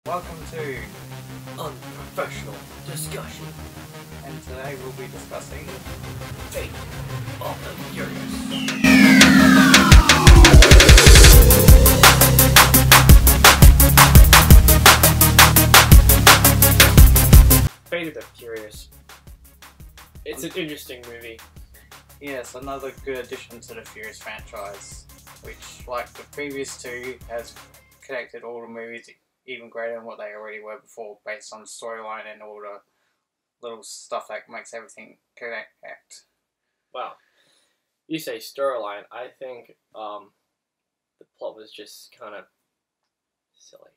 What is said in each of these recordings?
Welcome to Unprofessional discussion. and today we'll be discussing Fate of the Furious. Fate of the Furious. It's an interesting movie. yes, another good addition to the Furious franchise, which, like the previous two, has connected all the movies even greater than what they already were before, based on storyline and all the little stuff that makes everything connect. Wow. You say storyline. I think the plot was just kind of silly.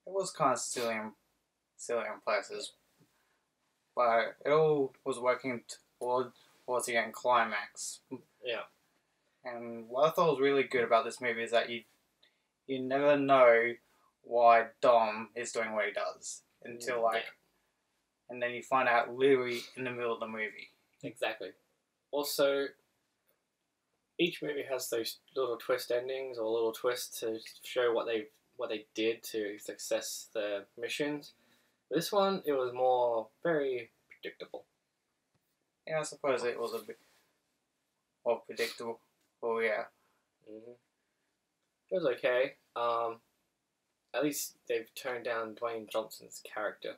It was kind of silly in places, but it all was working towards the end climax. Yeah. And what I thought was really good about this movie is that you never know why Dom is doing what he does until and then you find out literally in the middle of the movie. Exactly. Also, each movie has those little twist endings or little twists to show what they did to success the missions. This one, it was very predictable. Yeah, I suppose it was a bit more predictable. Oh yeah. Mm-hmm. It was okay. At least they've toned down Dwayne Johnson's character.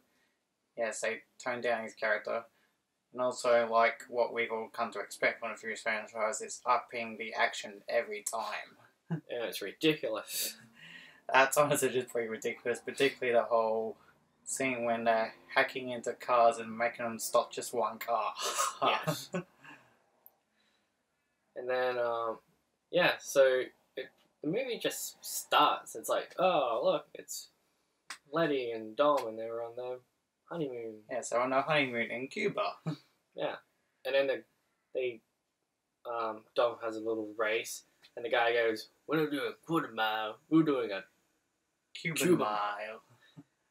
Yes, they toned down his character. And also, like what we've all come to expect from the Furious franchise, is upping the action every time. And it's ridiculous. That's honestly just pretty ridiculous, particularly the whole scene when they're hacking into cars and making them stop just one car. Yes. And then, so the movie just starts. It's like, oh, look, it's Letty and Dom, and they were on their honeymoon. Yeah, so on a honeymoon in Cuba. Yeah. And then Dom has a little race, and the guy goes, we're not doing a quarter mile, we're doing a Cuban mile.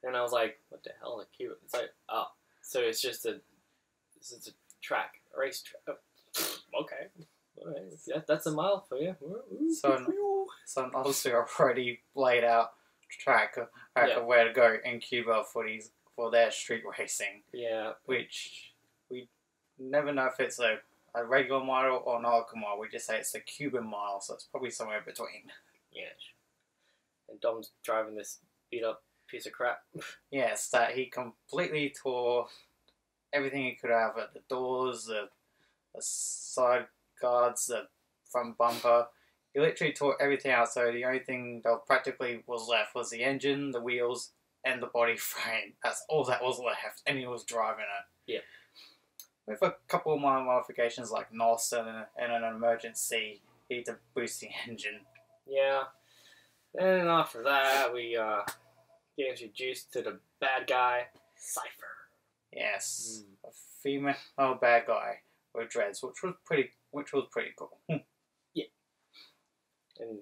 And I was like, what the hell is a Cuban? It's like, oh, so it's just a track, a race track. Oh, okay. All right. Yeah, that's a mile for you. So obviously already laid out track of where to go in Cuba for their street racing. Yeah. Which we never know if it's a regular mile or an Arca mile. We just say it's a Cuban mile, so it's probably somewhere between. Yeah. And Dom's driving this beat up piece of crap. Yes, that he completely tore everything he could have at the doors, the side guards, the front bumper. He literally tore everything out, so the only thing that practically was left was the engine, the wheels, and the body frame. That's all that was left, and he was driving it. Yeah. With a couple of minor modifications like NOS and an emergency heat to boost the engine. Yeah. And after that, we get introduced to the bad guy, Cypher. Yes, a female bad guy with dreads, which was pretty cool. Yeah. And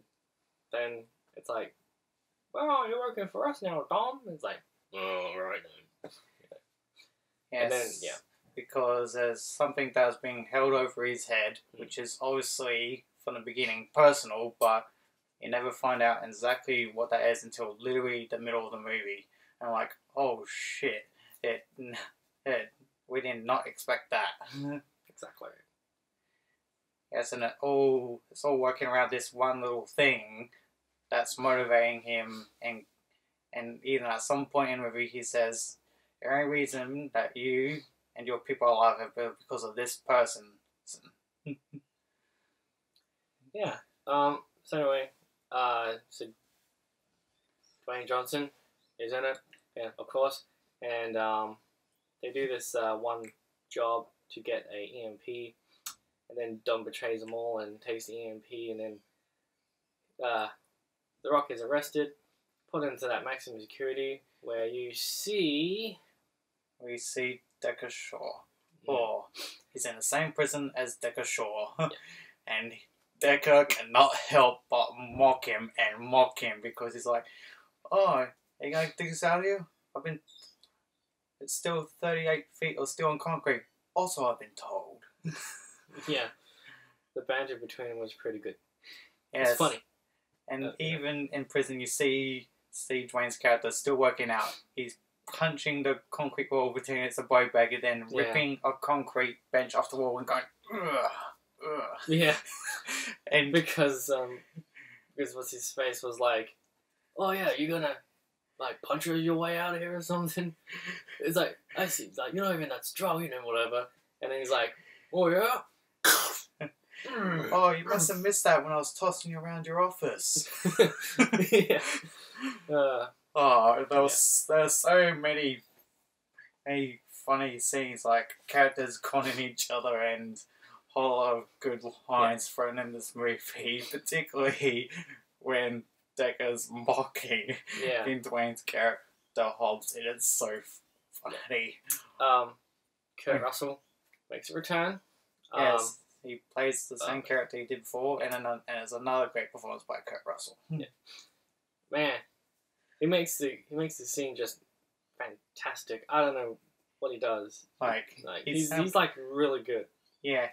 then it's like, well, you're working for us now, Dom. It's like, oh, right then. Yes, and then, yeah. Because there's something that's being held over his head, which is obviously, from the beginning, personal, but you never find out exactly what that is until literally the middle of the movie. And I'm like, oh shit, we did not expect that. Exactly. Yes, and it's all working around this one little thing that's motivating him, and even at some point in the movie he says, the only reason that you and your people are alive is because of this person. Yeah. So anyway, so Dwayne Johnson is in it, yeah, of course, and they do this one job to get a EMP, and then Dom betrays them all and takes the EMP, and then The Rock is arrested, put into that maximum security, where we see Decker Shaw. Oh, he's in the same prison as Decker Shaw. Yeah. And Decker cannot help but mock him because he's like, oh, are you going to dig this out of you? It's still 38 feet or still on concrete. Also, I've been told. Yeah. The banter between them was pretty good. Yes. It's funny. And even in prison, you see see Dwayne's character still working out. He's punching the concrete wall between it's a boy bag and then ripping a concrete bench off the wall and going, ugh, ugh. Yeah. And because what's his face was like, oh yeah, you're gonna like punch your way out of here or something. It's like, I see, it's like, you're not even that strong, you know, whatever. And then he's like, oh yeah. oh, you must have missed that when I was tossing you around your office. Yeah. There's so many funny scenes, like characters conning each other and a whole lot of good lines thrown in this movie, particularly when Decker's mocking in Dwayne's character Hobbs, and it's so funny. Kurt Russell makes a return. Yes, he plays the same character he did before, and it's another great performance by Kurt Russell. Yeah. Man, he makes the scene just fantastic. I don't know what he does. He's like really good. Yeah,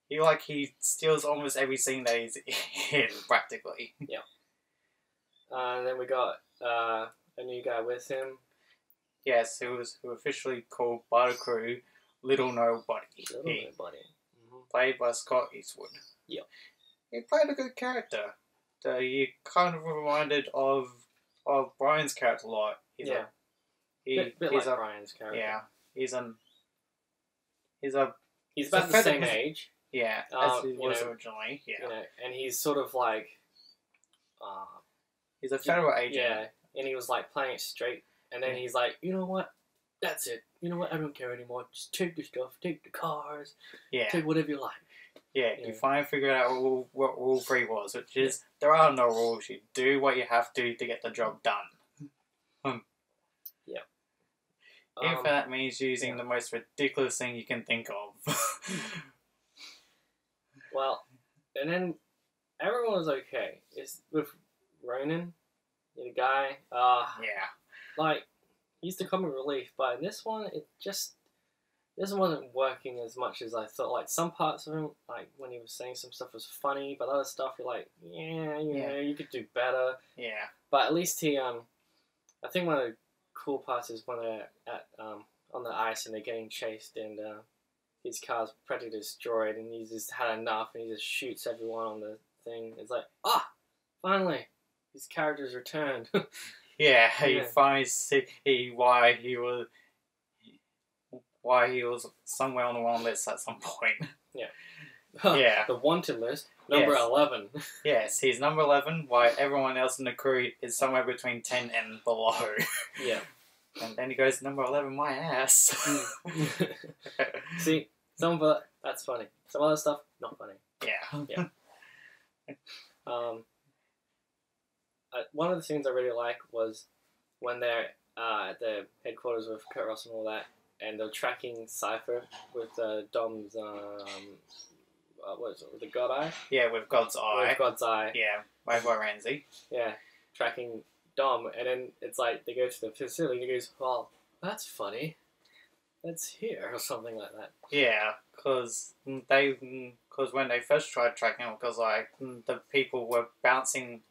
he steals almost every scene that he's in practically. Yeah. And then we got a new guy with him. Yes, who officially called Buttercrew Little Nobody. Played by Scott Eastwood. Yeah. He played a good character. He kind of reminded of Brian's character a lot. He's bit like Brian's character. Yeah. He's about the same age. Yeah, as he was originally. Yeah. You know, and he's sort of like he's a federal agent. Yeah, and he was like playing it straight, and then he's like, you know what? That's it. You know what? I don't care anymore. Just take the stuff, take the cars, take whatever you like. Yeah, you finally figured out what Rule 3 was, which is there are no rules. You do what you have to get the job done. Yeah. If that means using the most ridiculous thing you can think of. Well, and then everyone was okay. It's with Ronan, the guy. Like, he's the comic relief, but in this one, this wasn't working as much as I thought. Like, some parts of him, like, when he was saying some stuff was funny, but other stuff, you're like, you could do better. Yeah. But at least he, I think one of the cool parts is when they're at, on the ice and they're getting chased and, his car's practically destroyed and he's just had enough and he just shoots everyone on the thing. It's like, finally, his character's returned. Yeah, you finally see why he was somewhere on the wrong list at some point. Yeah. The wanted list, number 11. Yes, he's number 11, while everyone else in the crew is somewhere between 10 and below. Yeah. And then he goes, number 11, my ass. See, that's funny. Some other stuff, not funny. Yeah. One of the things I really like was when they're at the headquarters with Kurt Russell and all that, and they're tracking Cypher with Dom's, what is it, with the God Eye? Yeah, with God's Eye. With God's Eye. Yeah, by Ramsey. Yeah, tracking Dom, and then it's like they go to the facility and he goes, well, that's funny. That's here, or something like that. Yeah, because when they first tried tracking him, because like the people were bouncing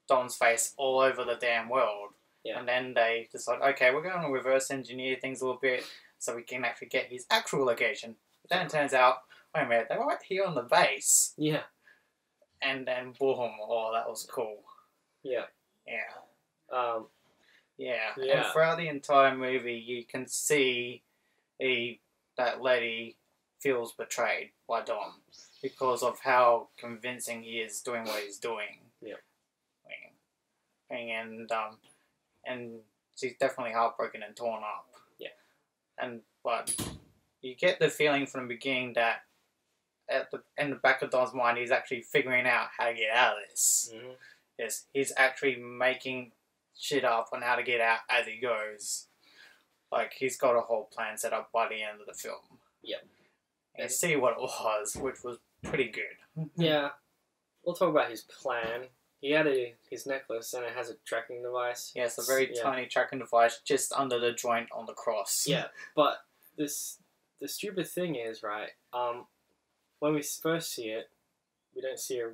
Dom's face all over the damn world. Yeah. And then they decided, okay, we're going to reverse engineer things a little bit so we can actually get his actual location. But then it turns out, wait a minute, they're right here on the base. Yeah. And then boom, that was cool. Yeah. Yeah. And throughout the entire movie, you can see that Letty feels betrayed by Dom because of how convincing he is doing what he's doing. Yeah. And she's definitely heartbroken and torn up. Yeah. But you get the feeling from the beginning that in the back of Dom's mind, he's actually figuring out how to get out of this. Mm-hmm. Yes, he's actually making shit up on how to get out as he goes. Like, he's got a whole plan set up by the end of the film. Yeah. And you see what it was, which was pretty good. Yeah. We'll talk about his plan. He had his necklace and it has a tracking device. Yes, a very tiny tracking device just under the joint on the cross. Yeah, but the stupid thing is, right, when we first see it, we don't see a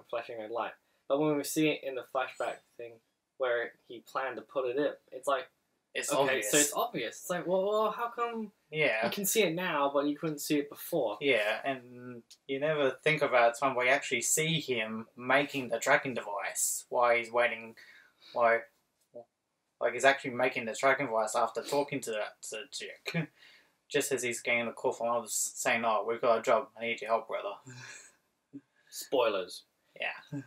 flashing red light. But when we see it in the flashback thing, where he planned to put it in. It's like, It's okay, obvious. so it's obvious. It's like, well, how come Yeah. you can see it now, but you couldn't see it before? Yeah, and you never think about a time where you actually see him making the tracking device while he's waiting, like he's actually making the tracking device after talking to the chick. Just as he's getting the call from others saying, "Oh, we've got a job. I need your help, brother." Spoilers. Yeah.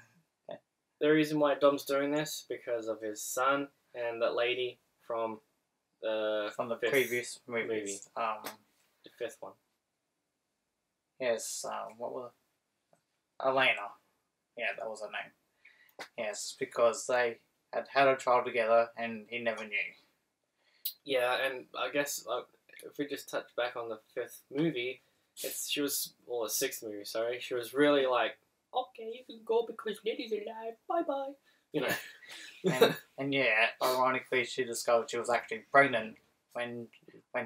The reason why Dom's doing this because of his son and that lady from the fifth previous movies. the fifth one. Yes. What was Elena? Yeah, that was her name. Yes, because they had a child together, and he never knew. Yeah, and I guess if we just touch back on the fifth movie, the sixth movie. Sorry, she was really like, okay, you can go because Neddy's alive. Bye bye. You know. and yeah, ironically, she discovered she was actually pregnant when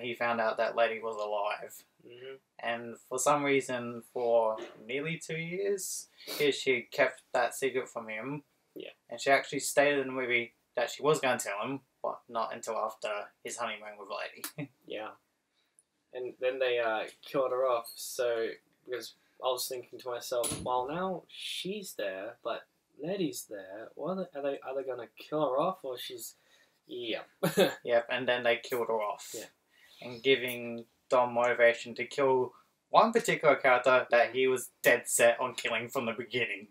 he found out that lady was alive. Mm-hmm. And for some reason, for nearly 2 years, she kept that secret from him. Yeah. And she actually stated in the movie that she was going to tell him, but not until after his honeymoon with the lady. Yeah. And then they killed her off. So because I was thinking to myself, well, now she's there, but Neddy's there. What are they gonna kill her off, or she's? Yeah. Yep. And then they killed her off. Yeah. And giving Dom motivation to kill one particular character that he was dead set on killing from the beginning.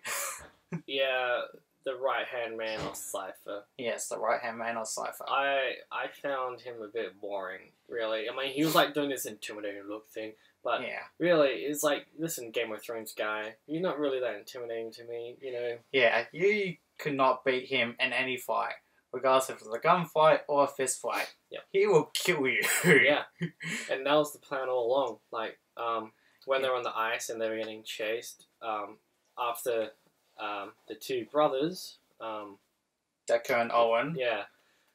Yeah, the right-hand man of Cypher. Yes, the right-hand man of Cypher. I found him a bit boring, really. I mean, he was like doing this intimidating look thing, but Yeah. really, it's like, listen, Game of Thrones guy, you're not really that intimidating to me, you know? Yeah, you could not beat him in any fight, regardless if it was a gunfight or a fist fight. Yep. He will kill you. Yeah, and that was the plan all along. Like, when they were on the ice and they were getting chased, after the two brothers, Decker and Owen. yeah,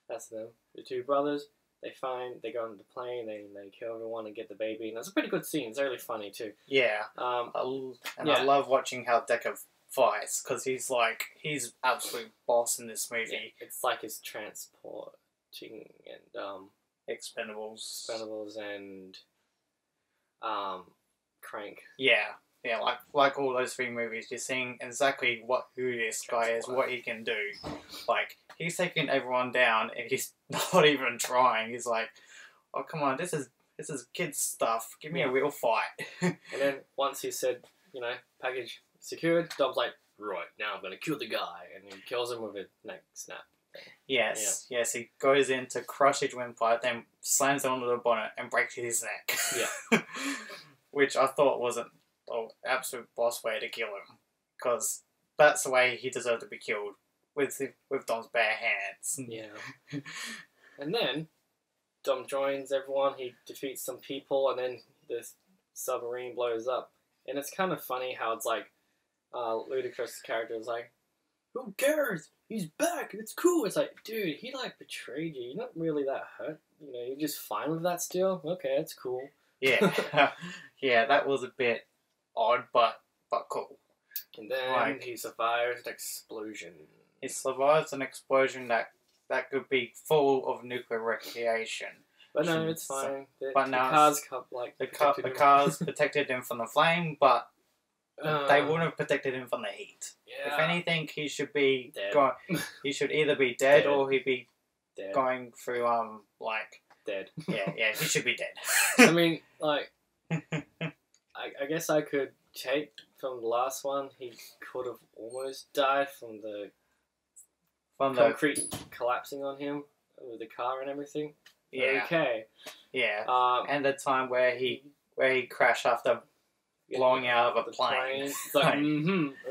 that's them. The two brothers, they go on the plane, they kill everyone and get the baby, and it's a pretty good scene. It's really funny too. Yeah. Yeah. I love watching how Decker fights, because he's absolute boss in this movie. It's like his transporting and Expendables. and Crank. Yeah. Yeah, like all those three movies, you're seeing exactly who this guy is, what he can do. Like, he's taking everyone down, and he's not even trying. He's like, "Oh, come on, this is kids stuff. Give me a real fight." And then once he said, package secured, Dom's like, right, now I'm gonna kill the guy, and he kills him with a neck snap. Yes, he goes in to crush his windpipe, then slams it onto the bonnet and breaks his neck. Yeah. Which I thought was an absolute boss way to kill him, because that's the way he deserved to be killed, with Dom's bare hands. Yeah. And then Dom joins everyone, he defeats some people, and then this submarine blows up. And it's kind of funny how it's like, Ludacris' character is like, who cares? He's back. It's cool. It's like, dude, he betrayed you. You're not really that hurt. You're just fine with that still. Okay, that's cool. Yeah, yeah, that was a bit odd, but cool. And then he survives an explosion. He survives an explosion that could be full of nuclear radiation. But no, it's fine. The cars protected him from the flame, but they wouldn't have protected him from the heat. Yeah. If anything, he should be dead. He should either be dead, or he'd be dead. Going through dead. Yeah, he should be dead. I mean, I guess I could take from the last one. He could have almost died from the concrete collapsing on him with the car and everything. Yeah. Okay. Yeah. And the time where he crashed after blowing out of a plane. It's like,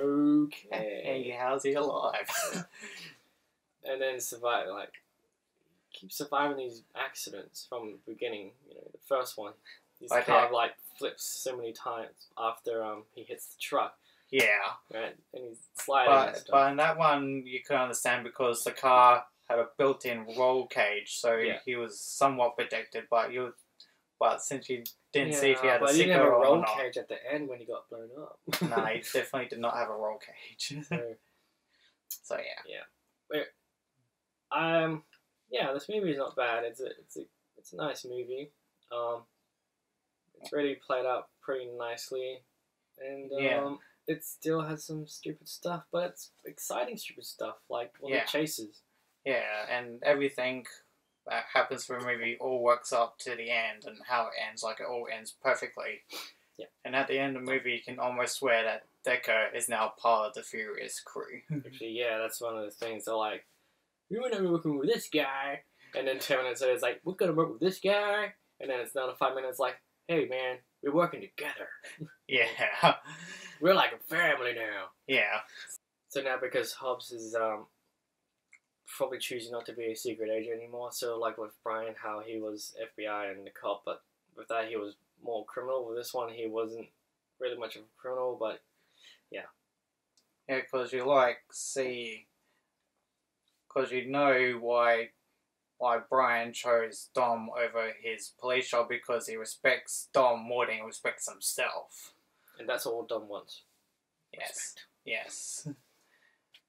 okay. Hey, how's he alive? And then keep surviving these accidents from the beginning. The first one, his car flips so many times after he hits the truck. Yeah. Right, and he's sliding. But in that one, you could understand because the car had a built-in roll cage, so he was somewhat protected. But since you didn't see if he had a sticker or not. He didn't have a roll cage at the end when he got blown up. No, he definitely did not have a roll cage. So yeah. Wait, Yeah, this movie is not bad. It's a nice movie. It's really played out pretty nicely, and Yeah. it still has some stupid stuff, but it's exciting stupid stuff like all Yeah. the chases. Yeah, and everything that happens through the movie all works up to the end, and how it ends, like it all ends perfectly. Yeah. And at the end of the movie, you can almost swear that Decker is now part of the Furious crew. Actually, yeah, that's one of the things. They're like, we were never working with this guy, and then 10 minutes later, it's like, we're gonna work with this guy, and then it's another 5 minutes like, hey man, we're working together. Yeah. We're like a family now. Yeah. So now because Hobbs is probably choosing not to be a secret agent anymore, so like with Brian, how he was FBI and the cop, but with that he was more criminal. With this one, he wasn't really much of a criminal, but Yeah, because you like see, because you know why Brian chose Dom over his police job, because he respects Dom more than he respects himself. and that's all Dom wants. Yes. Respect. Yes.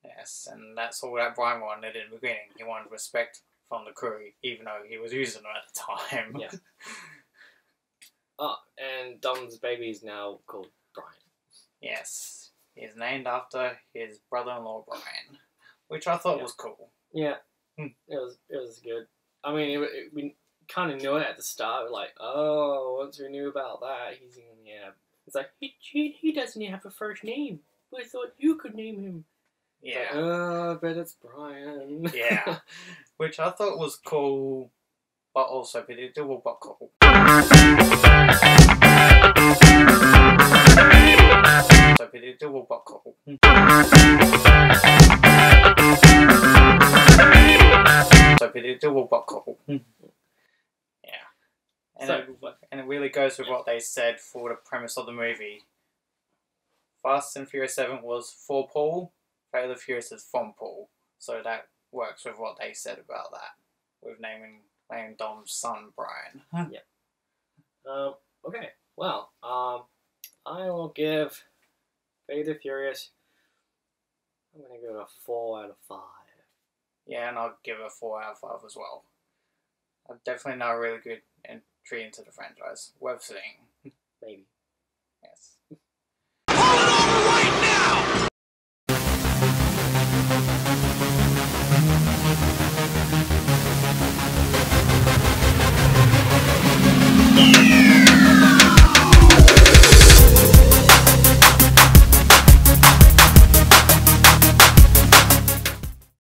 Yes, and that's all that Brian wanted in the beginning. He wanted respect from the crew, even though he was using them at the time. Yeah. Oh, and Dom's baby is now called Brian. Yes. He's named after his brother-in-law Brian, which I thought Yeah. was cool. Yeah, Hmm. it was good. I mean, we kind of knew it at the start. We're like, oh, once we knew about that, he's in, yeah. It's like he doesn't even have a first name. We thought you could name him. It's Yeah. like, I bet it's Brian. Yeah. Which I thought was cool, but also predictable, but cool. So predictable, but cool. So predictable, but cool. Yeah. And, and it really goes with what they said for the premise of the movie. Fast and Furious 7 was for Paul, Fate of the Furious is from Paul. So that works with what they said about that, with naming Dom's son Brian. Okay, well, I will give Fate of the Furious, I'm going to give it a 4 out of 5. Yeah, and I'll give it a 4 out of 5 as well. Definitely not a really good entry into the franchise. Worth seeing. Maybe. Yes. Right now!